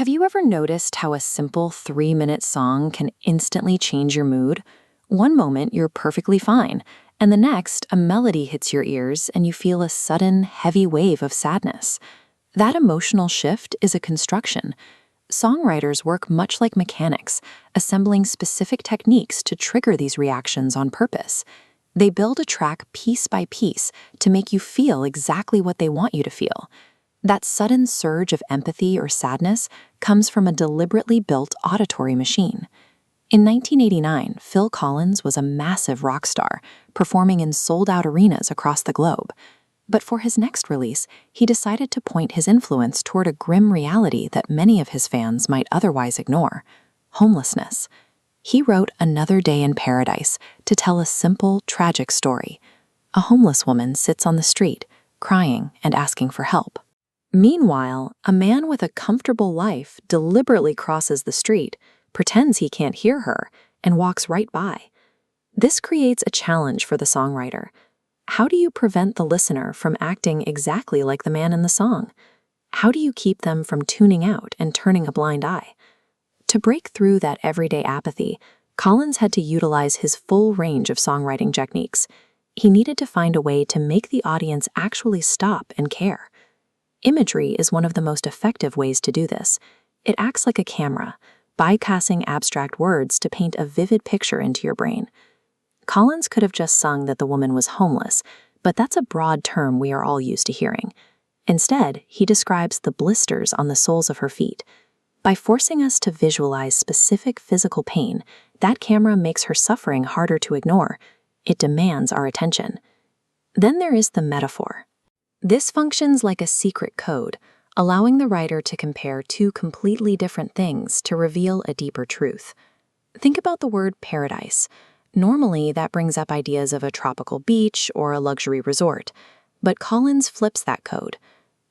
Have you ever noticed how a simple 3-minute song can instantly change your mood? One moment you're perfectly fine, and the next a melody hits your ears and you feel a sudden, heavy wave of sadness. That emotional shift is a construction. Songwriters work much like mechanics, assembling specific techniques to trigger these reactions on purpose. They build a track piece by piece to make you feel exactly what they want you to feel. That sudden surge of empathy or sadness comes from a deliberately built auditory machine. In 1989, Phil Collins was a massive rock star, performing in sold-out arenas across the globe. But for his next release, he decided to point his influence toward a grim reality that many of his fans might otherwise ignore: homelessness. He wrote Another Day in Paradise to tell a simple, tragic story. A homeless woman sits on the street, crying and asking for help. Meanwhile, a man with a comfortable life deliberately crosses the street, pretends he can't hear her, and walks right by. This creates a challenge for the songwriter. How do you prevent the listener from acting exactly like the man in the song? How do you keep them from tuning out and turning a blind eye? To break through that everyday apathy, Collins had to utilize his full range of songwriting techniques. He needed to find a way to make the audience actually stop and care. Imagery is one of the most effective ways to do this. It acts like a camera, bypassing abstract words to paint a vivid picture into your brain. Collins could have just sung that the woman was homeless, but that's a broad term we are all used to hearing. Instead, he describes the blisters on the soles of her feet. By forcing us to visualize specific physical pain, that camera makes her suffering harder to ignore. It demands our attention. Then there is the metaphor. This functions like a secret code, allowing the writer to compare two completely different things to reveal a deeper truth. Think about the word paradise. Normally, that brings up ideas of a tropical beach or a luxury resort, but Collins flips that code.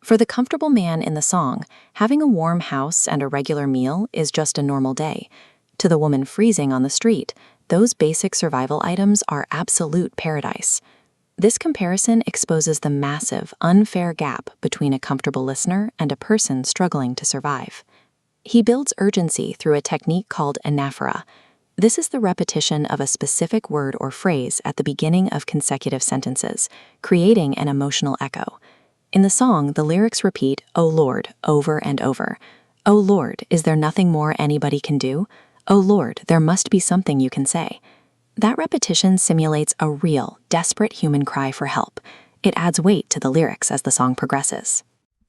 For the comfortable man in the song, having a warm house and a regular meal is just a normal day. To the woman freezing on the street, those basic survival items are absolute paradise. This comparison exposes the massive, unfair gap between a comfortable listener and a person struggling to survive. He builds urgency through a technique called anaphora. This is the repetition of a specific word or phrase at the beginning of consecutive sentences, creating an emotional echo. In the song, the lyrics repeat, "O Lord," over and over. "O Lord, is there nothing more anybody can do? O Lord, there must be something you can say." That repetition simulates a real, desperate human cry for help. It adds weight to the lyrics as the song progresses.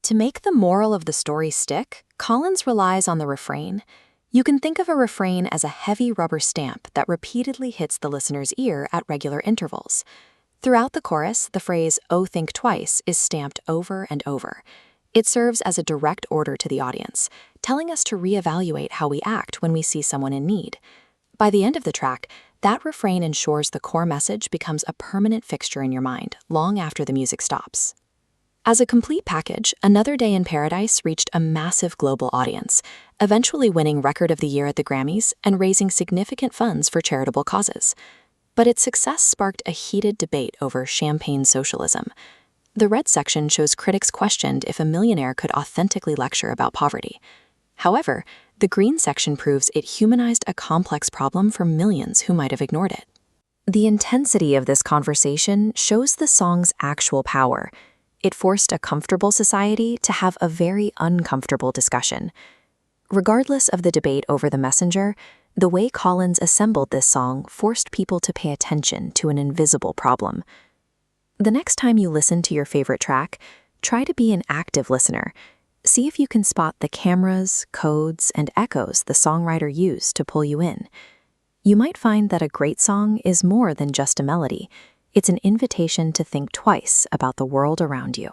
To make the moral of the story stick, Collins relies on the refrain. You can think of a refrain as a heavy rubber stamp that repeatedly hits the listener's ear at regular intervals. Throughout the chorus, the phrase, "Oh, think twice," is stamped over and over. It serves as a direct order to the audience, telling us to reevaluate how we act when we see someone in need. By the end of the track, that refrain ensures the core message becomes a permanent fixture in your mind, long after the music stops. As a complete package, Another Day in Paradise reached a massive global audience, eventually winning Record of the Year at the Grammys and raising significant funds for charitable causes. But its success sparked a heated debate over champagne socialism. The red section shows critics questioned if a millionaire could authentically lecture about poverty. However, the green section proves it humanized a complex problem for millions who might have ignored it. The intensity of this conversation shows the song's actual power. It forced a comfortable society to have a very uncomfortable discussion. Regardless of the debate over the messenger, the way Collins assembled this song forced people to pay attention to an invisible problem. The next time you listen to your favorite track, try to be an active listener. See if you can spot the cameras, codes, and echoes the songwriter used to pull you in. You might find that a great song is more than just a melody. It's an invitation to think twice about the world around you.